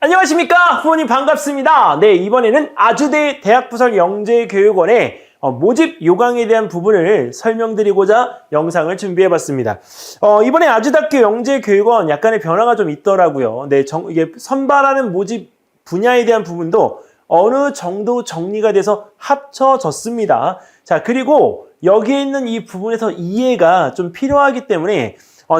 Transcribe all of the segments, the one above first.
안녕하십니까 부모님 반갑습니다. 네, 이번에는 아주대 대학부설 영재교육원의 모집 요강에 대한 부분을 설명드리고자 영상을 준비해봤습니다. 이번에 아주대학교 영재교육원 약간의 변화가 좀 있더라고요. 네, 이게 선발하는 모집 분야에 대한 부분도 어느 정도 정리가 돼서 합쳐졌습니다. 자, 그리고 여기에 있는 이 부분에서 이해가 좀 필요하기 때문에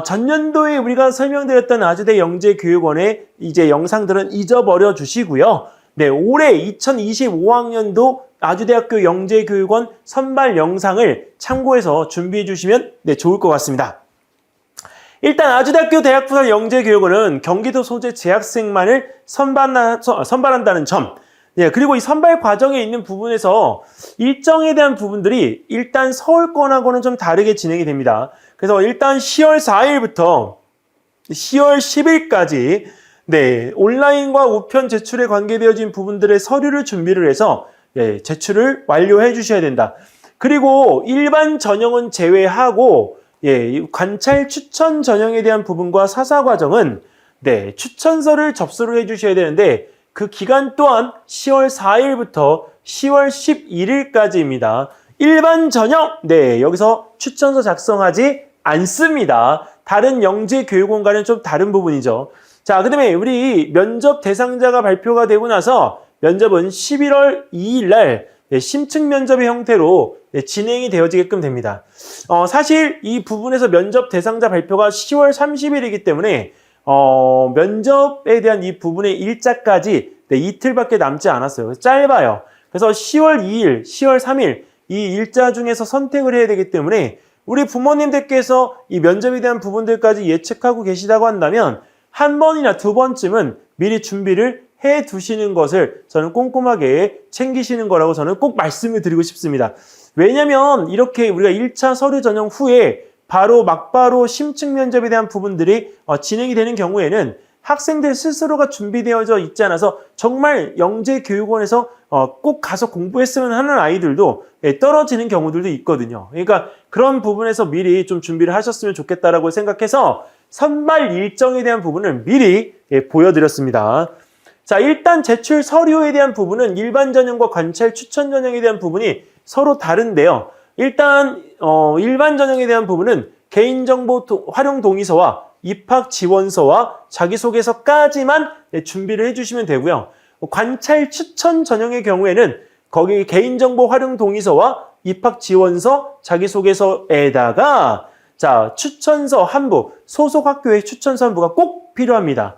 전년도에 우리가 설명드렸던 아주대 영재교육원의 이제 영상들은 잊어버려 주시고요. 네, 올해 2025학년도 아주대학교 영재교육원 선발 영상을 참고해서 준비해 주시면 좋을 것 같습니다. 일단 아주대학교 대학부설 영재교육원은 경기도 소재 재학생만을 선발한다는 점, 네, 그리고 이 선발 과정에 있는 부분에서 일정에 대한 부분들이 일단 서울권하고는 좀 다르게 진행이 됩니다. 그래서 일단 10월 4일부터 10월 10일까지 온라인과 우편 제출에 관계되어진 부분들의 서류를 준비를 해서 제출을 완료해 주셔야 된다. 그리고 일반 전형은 제외하고 관찰 추천 전형에 대한 부분과 사사 과정은 추천서를 접수를 해 주셔야 되는데 그 기간 또한 10월 4일부터 10월 11일까지입니다. 일반 전형, 여기서 추천서 작성하지 않습니다. 다른 영재교육원과는 좀 다른 부분이죠. 자, 그 다음에 우리 면접 대상자가 발표가 되고 나서 면접은 11월 2일 날 심층 면접의 형태로 진행이 되어지게끔 됩니다. 사실 이 부분에서 면접 대상자 발표가 10월 30일이기 때문에 면접에 대한 이 부분의 일자까지 이틀밖에 남지 않았어요. 그래서 짧아요. 그래서 10월 2일, 10월 3일 이 일자 중에서 선택을 해야 되기 때문에 우리 부모님들께서 이 면접에 대한 부분들까지 예측하고 계시다고 한다면 한 번이나 두 번쯤은 미리 준비를 해 두시는 것을 저는 꼼꼼하게 챙기시는 거라고 저는 꼭 말씀을 드리고 싶습니다. 왜냐면 이렇게 우리가 1차 서류 전형 후에 막바로 심층 면접에 대한 부분들이 진행이 되는 경우에는 학생들 스스로가 준비되어져 있지 않아서 정말 영재교육원에서 꼭 가서 공부했으면 하는 아이들도 떨어지는 경우들도 있거든요. 그러니까 그런 부분에서 미리 좀 준비를 하셨으면 좋겠다라고 생각해서 선발 일정에 대한 부분을 미리 보여드렸습니다. 자, 일단 제출 서류에 대한 부분은 일반 전형과 관찰 추천 전형에 대한 부분이 서로 다른데요. 일단 일반 전형에 대한 부분은 개인정보 활용 동의서와 입학 지원서와 자기소개서까지만 준비를 해주시면 되고요. 관찰 추천 전형의 경우에는 거기 개인정보 활용 동의서와 입학 지원서, 자기소개서에다가 추천서 한부, 소속 학교의 추천서 한부가 꼭 필요합니다.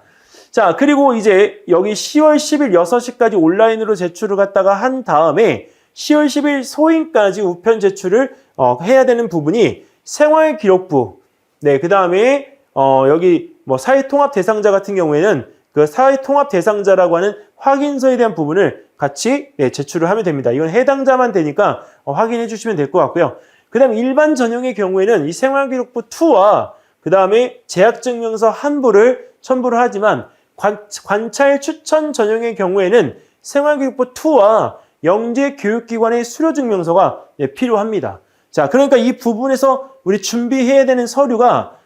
자, 그리고 이제 여기 10월 10일 6시까지 온라인으로 제출을 갖다가 한 다음에 10월 10일 소인까지 우편 제출을 해야 되는 부분이 생활기록부, 그 다음에 여기 사회통합 대상자 같은 경우에는 그 사회통합 대상자라고 하는 확인서에 대한 부분을 같이 제출을 하면 됩니다. 이건 해당자만 되니까 확인해 주시면 될 것 같고요. 그 다음에 일반 전형의 경우에는 이 생활기록부 2와 그 다음에 재학증명서 한부를 첨부를 하지만 관찰 추천 전형의 경우에는 생활기록부 2와 영재교육기관의 수료증명서가 필요합니다. 자, 그러니까 이 부분에서 우리 준비해야 되는 서류가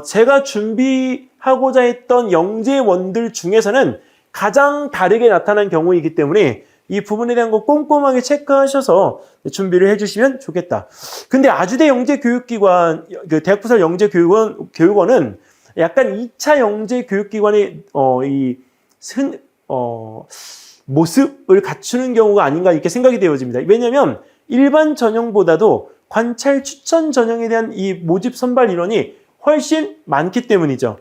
제가 준비하고자 했던 영재원들 중에서는 가장 다르게 나타난 경우이기 때문에 이 부분에 대한 거 꼼꼼하게 체크하셔서 준비를 해주시면 좋겠다. 근데 아주대 영재교육기관, 그 대학부설 영재교육원은 약간 2차 영재교육기관의 모습을 갖추는 경우가 아닌가 이렇게 생각이 되어집니다. 왜냐하면 일반 전형보다도 관찰 추천 전형에 대한 이 모집 선발 인원이 훨씬 많기 때문이죠.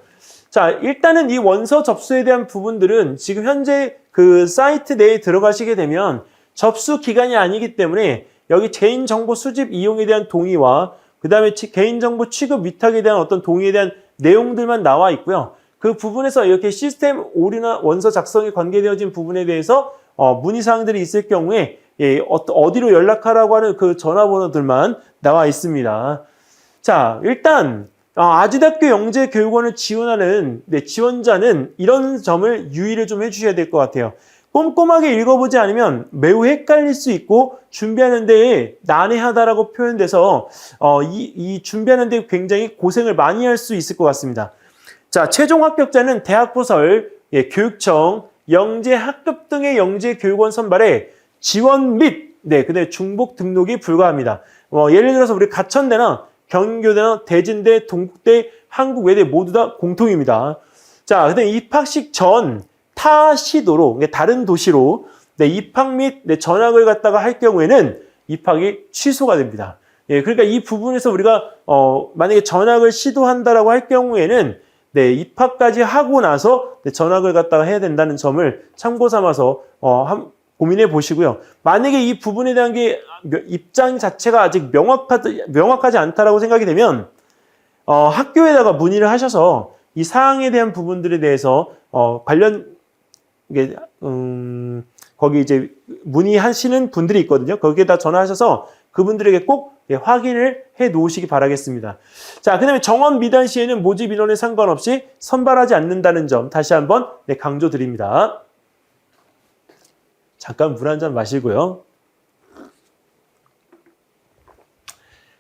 자, 일단은 이 원서 접수에 대한 부분들은 지금 현재 그 사이트 내에 들어가시게 되면 접수 기간이 아니기 때문에 여기 개인정보 수집 이용에 대한 동의와 그 다음에 개인정보 취급 위탁에 대한 어떤 동의에 대한 내용들만 나와 있고요. 그 부분에서 이렇게 시스템 오류나 원서 작성에 관계되어진 부분에 대해서 문의사항들이 있을 경우에 어디로 연락하라고 하는 그 전화번호들만 나와 있습니다. 자, 일단 아주대학교 영재교육원을 지원하는 지원자는 이런 점을 유의를 좀 해주셔야 될 것 같아요. 꼼꼼하게 읽어보지 않으면 매우 헷갈릴 수 있고 준비하는 데에 난해하다라고 표현돼서 이 준비하는 데 굉장히 고생을 많이 할 수 있을 것 같습니다. 자, 최종 합격자는 대학부설 교육청 영재 학급 등의 영재 교육원 선발에 지원 및 그다음에 중복 등록이 불가합니다. 예를 들어서 우리 가천대나 경인교대나 대진대, 동국대, 한국외대 모두 다 공통입니다. 자, 그다음에 입학식 전 타 시도로 다른 도시로 입학 및 전학을 갖다가 할 경우에는 입학이 취소가 됩니다. 그러니까 이 부분에서 우리가 만약에 전학을 시도한다라고 할 경우에는 입학까지 하고 나서 전학을 갖다가 해야 된다는 점을 참고 삼아서 고민해 보시고요. 만약에 이 부분에 대한 게 입장 자체가 아직 명확하지 않다라고 생각이 되면 학교에다가 문의를 하셔서 이 사항에 대한 부분들에 대해서 관련 거기 이제 문의하시는 분들이 있거든요. 거기에다 전화하셔서 그분들에게 꼭 확인을 해 놓으시기 바라겠습니다. 자, 그 다음에 정원 미달 시에는 모집 인원에 상관없이 선발하지 않는다는 점 다시 한번 강조드립니다. 잠깐 물 한 잔 마시고요.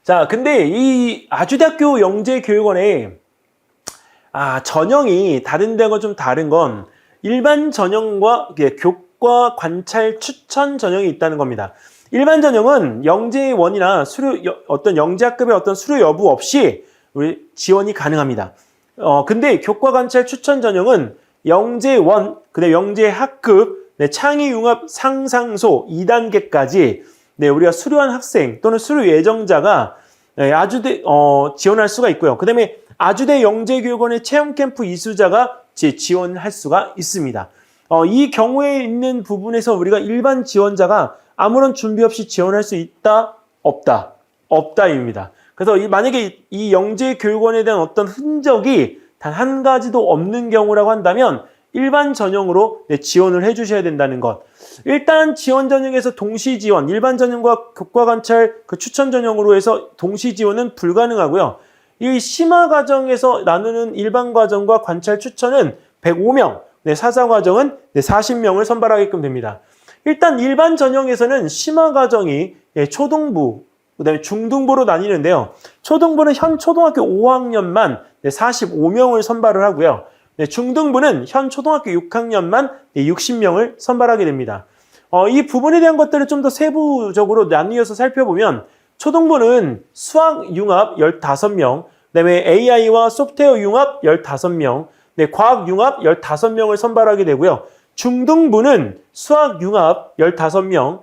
자, 근데 이 아주대학교 영재교육원에 전형이 다른 데하고 좀 다른 건 일반 전형과 교과 관찰 추천 전형이 있다는 겁니다. 일반 전형은 영재원이나 어떤 영재학급의 어떤 수료 여부 없이 우리 지원이 가능합니다. 근데 교과 관찰 추천 전형은 영재원, 그다음에 영재학급, 창의융합 상상소 2단계까지 우리가 수료한 학생 또는 수료 예정자가 아주대 지원할 수가 있고요. 그다음에 아주대 영재교육원의 체험캠프 이수자가 지원할 수가 있습니다. 이 경우에 있는 부분에서 우리가 일반 지원자가 아무런 준비 없이 지원할 수 있다? 없다? 없다입니다. 그래서 만약에 이 영재교육원에 대한 어떤 흔적이 단 한 가지도 없는 경우라고 한다면 일반 전형으로 지원을 해주셔야 된다는 것. 일단 지원 전형에서 동시 지원, 일반 전형과 교과 관찰 추천 전형으로 해서 동시 지원은 불가능하고요. 이 심화 과정에서 나누는 일반 과정과 관찰 추천은 105명, 사사 과정은 40명을 선발하게끔 됩니다. 일단 일반 전형에서는 심화 과정이 초등부, 그다음에 중등부로 나뉘는데요. 초등부는 현 초등학교 5학년만 45명을 선발을 하고요. 중등부는 현 초등학교 6학년만 60명을 선발하게 됩니다. 이 부분에 대한 것들을 좀 더 세부적으로 나뉘어서 살펴보면 초등부는 수학 융합 15명, 그다음에 AI와 소프트웨어 융합 15명, 과학 융합 15명을 선발하게 되고요. 중등부는 수학 융합 15명,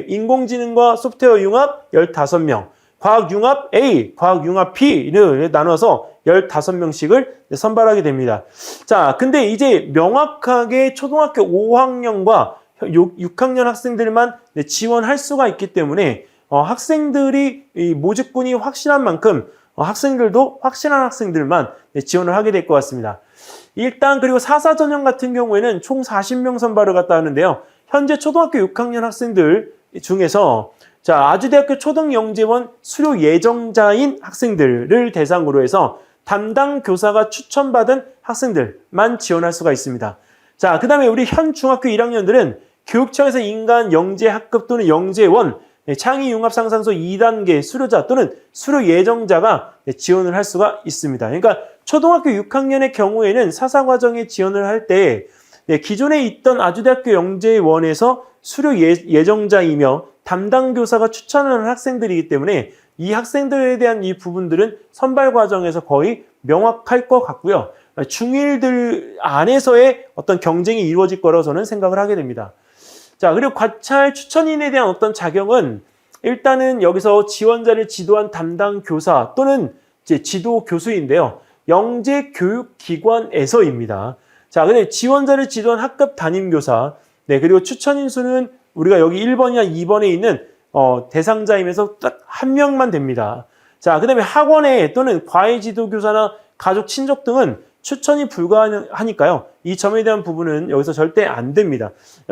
인공지능과 소프트웨어 융합 15명, 과학 융합 A, 과학 융합 B를 나눠서 15명씩을 선발하게 됩니다. 자, 근데 이제 명확하게 초등학교 5학년과 6학년 학생들만 지원할 수가 있기 때문에 학생들이 이 모집군이 확실한 만큼 학생들도 확실한 학생들만 지원을 하게 될 것 같습니다. 일단 그리고 사사 전형 같은 경우에는 총 40명 선발을 갖다 하는데요. 현재 초등학교 6학년 학생들 중에서 아주대학교 초등영재원 수료 예정자인 학생들을 대상으로 해서 담당 교사가 추천받은 학생들만 지원할 수가 있습니다. 자, 그 다음에 우리 현 중학교 1학년들은 교육청에서 인간 영재학급 또는 영재원, 창의융합상상소 2단계 수료자 또는 수료 예정자가 지원을 할 수가 있습니다. 그러니까 초등학교 6학년의 경우에는 사사과정에 지원을 할 때 기존에 있던 아주대학교 영재원에서 수료 예정자이며 담당 교사가 추천하는 학생들이기 때문에 이 학생들에 대한 이 부분들은 선발 과정에서 거의 명확할 것 같고요. 중1들 안에서의 어떤 경쟁이 이루어질 거라고 저는 생각을 하게 됩니다. 자, 그리고 관찰 추천인에 대한 어떤 자격은 일단은 여기서 지원자를 지도한 담당 교사 또는 지도 교수인데요. 영재교육기관에서입니다. 자, 근데 지원자를 지도한 학급 담임교사, 그리고 추천인 수는 우리가 여기 1번이나 2번에 있는 대상자임에서 딱 한 명만 됩니다. 자, 그 다음에 학원에 또는 과외 지도교사나 가족, 친족 등은 추천이 불가하니까요. 이 점에 대한 부분은 여기서 절대 안 됩니다.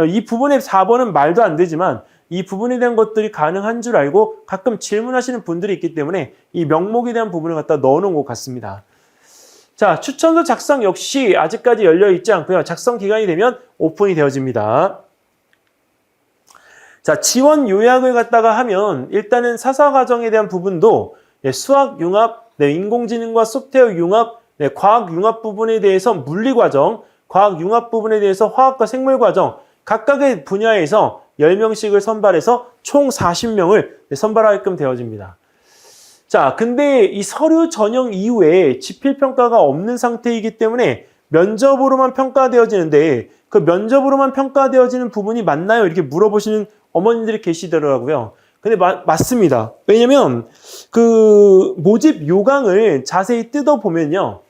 이 부분의 4번은 말도 안 되지만 이 부분에 대한 것들이 가능한 줄 알고 가끔 질문하시는 분들이 있기 때문에 이 명목에 대한 부분을 갖다 넣어놓은 것 같습니다. 자, 추천서 작성 역시 아직까지 열려있지 않고요. 작성 기간이 되면 오픈이 되어집니다. 자, 지원 요약을 갖다가 하면 일단은 사사 과정에 대한 부분도 수학 융합, 인공지능과 소프트웨어 융합, 과학 융합 부분에 대해서 물리 과정, 과학융합 부분에 대해서 화학과 생물과정 각각의 분야에서 10명씩을 선발해서 총 40명을 선발하게끔 되어집니다. 자, 근데 이 서류 전형 이후에 지필평가가 없는 상태이기 때문에 면접으로만 평가되어지는데 그 면접으로만 평가되어지는 부분이 맞나요? 이렇게 물어보시는 어머님들이 계시더라고요. 근데 맞습니다. 왜냐면 그 모집 요강을 자세히 뜯어보면요.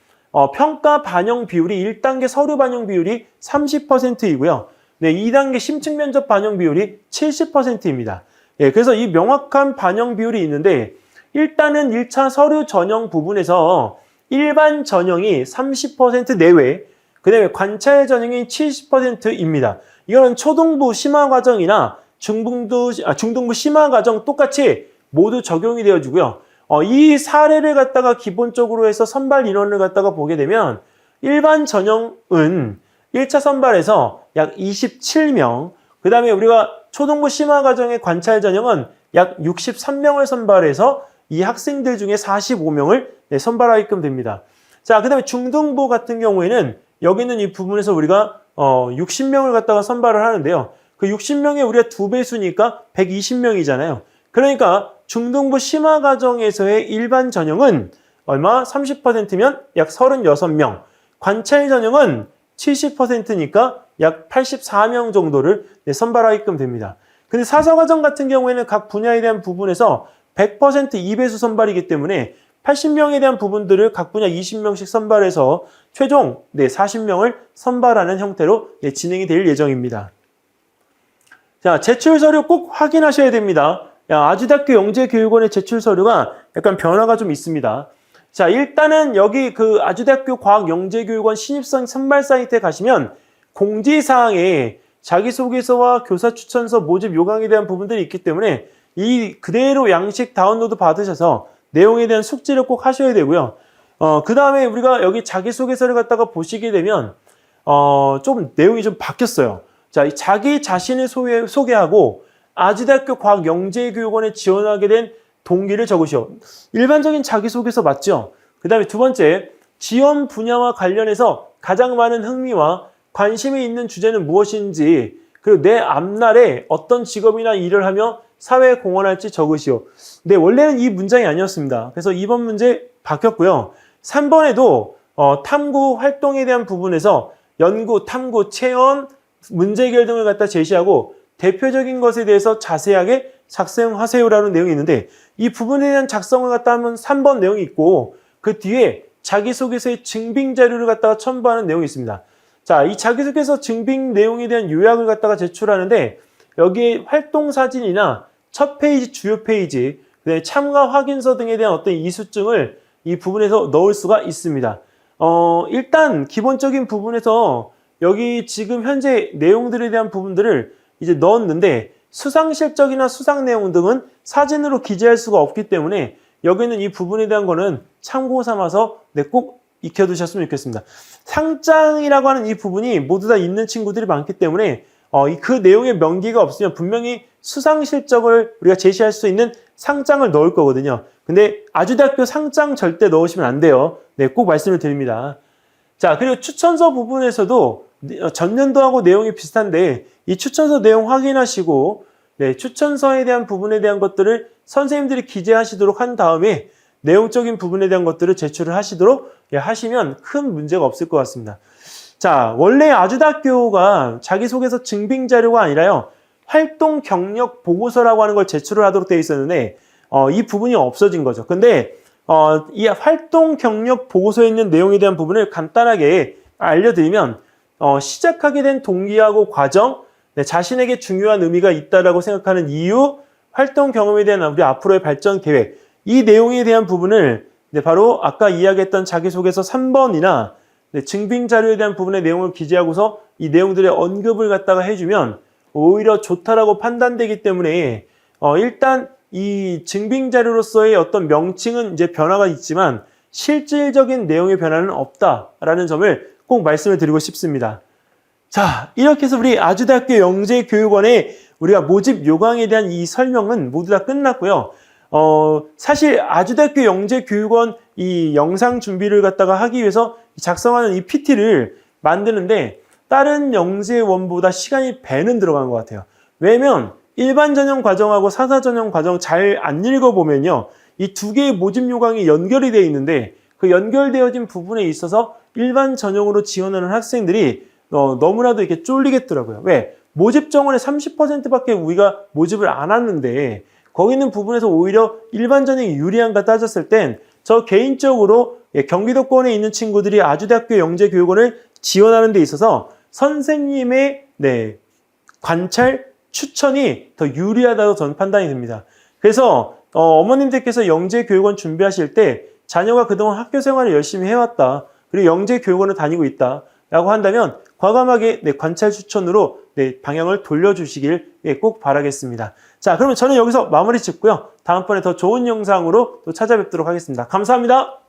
평가 반영 비율이 1단계 서류 반영 비율이 30%이고요. 네, 2단계 심층 면접 반영 비율이 70%입니다. 예, 그래서 이 명확한 반영 비율이 있는데 일단은 1차 서류 전형 부분에서 일반 전형이 30% 내외, 그 다음에 관찰 전형이 70%입니다. 이거는 초등부 심화과정이나 중등부 심화과정 똑같이 모두 적용이 되어지고요. 이 사례를 갖다가 기본적으로 해서 선발 인원을 갖다가 보게 되면 일반 전형은 1차 선발에서 약 27명, 그 다음에 우리가 초등부 심화과정의 관찰 전형은 약 63명을 선발해서 이 학생들 중에 45명을 선발하게끔 됩니다. 자, 그 다음에 중등부 같은 경우에는 여기 있는 이 부분에서 우리가 60명을 갖다가 선발을 하는데요. 그 60명에 우리가 2배수니까 120명이잖아요. 그러니까 중등부 심화과정에서의 일반 전형은 얼마? 30%면 약 36명. 관찰 전형은 70%니까 약 84명 정도를 선발하게끔 됩니다. 근데 사서과정 같은 경우에는 각 분야에 대한 부분에서 100% 2배수 선발이기 때문에 80명에 대한 부분들을 각 분야 20명씩 선발해서 최종 40명을 선발하는 형태로 진행이 될 예정입니다. 자, 제출 서류 꼭 확인하셔야 됩니다. 아주대학교 영재교육원의 제출 서류가 약간 변화가 좀 있습니다. 자, 일단은 여기 그 아주대학교 과학영재교육원 신입생 선발 사이트에 가시면 공지사항에 자기소개서와 교사추천서 모집 요강에 대한 부분들이 있기 때문에 이 그대로 양식 다운로드 받으셔서 내용에 대한 숙지를 꼭 하셔야 되고요. 그 다음에 우리가 여기 자기소개서를 갖다가 보시게 되면 좀 내용이 좀 바뀌었어요. 자, 자기 자신을 소개하고 아주대학교 과학영재교육원에 지원하게 된 동기를 적으시오. 일반적인 자기소개서 맞죠? 그 다음에 두 번째, 지원 분야와 관련해서 가장 많은 흥미와 관심이 있는 주제는 무엇인지, 그리고 내 앞날에 어떤 직업이나 일을 하며 사회에 공헌할지 적으시오. 네, 원래는 이 문장이 아니었습니다. 그래서 2번 문제 바뀌었고요. 3번에도 탐구 활동에 대한 부분에서 연구, 탐구, 체험, 문제 해결 등을 갖다 제시하고 대표적인 것에 대해서 자세하게 작성하세요라는 내용이 있는데 이 부분에 대한 작성을 갖다 하면 3번 내용이 있고 그 뒤에 자기소개서의 증빙 자료를 갖다가 첨부하는 내용이 있습니다. 자, 이 자기소개서 증빙 내용에 대한 요약을 갖다가 제출하는데 여기에 활동 사진이나 첫 페이지, 주요 페이지, 그다음에 참가 확인서 등에 대한 어떤 이수증을 이 부분에서 넣을 수가 있습니다. 일단 기본적인 부분에서 여기 지금 현재 내용들에 대한 부분들을 이제 넣었는데 수상 실적이나 수상 내용 등은 사진으로 기재할 수가 없기 때문에 여기는 이 부분에 대한 거는 참고 삼아서 꼭 익혀두셨으면 좋겠습니다. 상장이라고 하는 이 부분이 모두 다 있는 친구들이 많기 때문에 그 내용의 명기가 없으면 분명히 수상 실적을 우리가 제시할 수 있는 상장을 넣을 거거든요. 근데 아주대학교 상장 절대 넣으시면 안 돼요. 네, 꼭 말씀을 드립니다. 자, 그리고 추천서 부분에서도 전년도하고 내용이 비슷한데 이 추천서 내용 확인하시고 추천서에 대한 부분에 대한 것들을 선생님들이 기재하시도록 한 다음에 내용적인 부분에 대한 것들을 제출을 하시도록 하시면 큰 문제가 없을 것 같습니다. 자, 원래 아주대학교가 자기소개서 증빙 자료가 아니라요. 활동 경력 보고서라고 하는 걸 제출을 하도록 되어 있었는데 이 부분이 없어진 거죠. 근데 이 활동 경력 보고서에 있는 내용에 대한 부분을 간단하게 알려드리면 시작하게 된 동기하고 과정, 자신에게 중요한 의미가 있다라고 생각하는 이유, 활동 경험에 대한 우리 앞으로의 발전 계획, 이 내용에 대한 부분을 바로 아까 이야기했던 자기소개서 3번이나 증빙 자료에 대한 부분의 내용을 기재하고서 이 내용들의 언급을 갖다가 해주면 오히려 좋다라고 판단되기 때문에 일단 이 증빙 자료로서의 어떤 명칭은 이제 변화가 있지만 실질적인 내용의 변화는 없다라는 점을 꼭 말씀을 드리고 싶습니다. 자, 이렇게 해서 우리 아주대학교 영재교육원의 우리가 모집 요강에 대한 이 설명은 모두 다 끝났고요. 사실 아주대학교 영재교육원 이 영상 준비를 갖다가 하기 위해서 작성하는 이 PT를 만드는데 다른 영재원보다 시간이 배는 들어간 것 같아요. 왜냐면 일반 전형 과정하고 사사 전형 과정 잘 안 읽어보면요. 이 두 개의 모집 요강이 연결이 되어 있는데 그 연결되어진 부분에 있어서 일반 전형으로 지원하는 학생들이 너무나도 이렇게 쫄리겠더라고요. 왜? 모집 정원의 30%밖에 우리가 모집을 안 하는데 거기 있는 부분에서 오히려 일반 전형이 유리한가 따졌을 땐 저 개인적으로 경기도권에 있는 친구들이 아주대학교 영재교육원을 지원하는 데 있어서 선생님의 관찰, 추천이 더 유리하다고 저는 판단이 듭니다. 그래서 어머님들께서 영재교육원 준비하실 때 자녀가 그동안 학교 생활을 열심히 해왔다. 그리고 영재교육원을 다니고 있다. 라고 한다면 과감하게 관찰 추천으로 방향을 돌려주시길 꼭 바라겠습니다. 자, 그러면 저는 여기서 마무리 짓고요. 다음번에 더 좋은 영상으로 또 찾아뵙도록 하겠습니다. 감사합니다.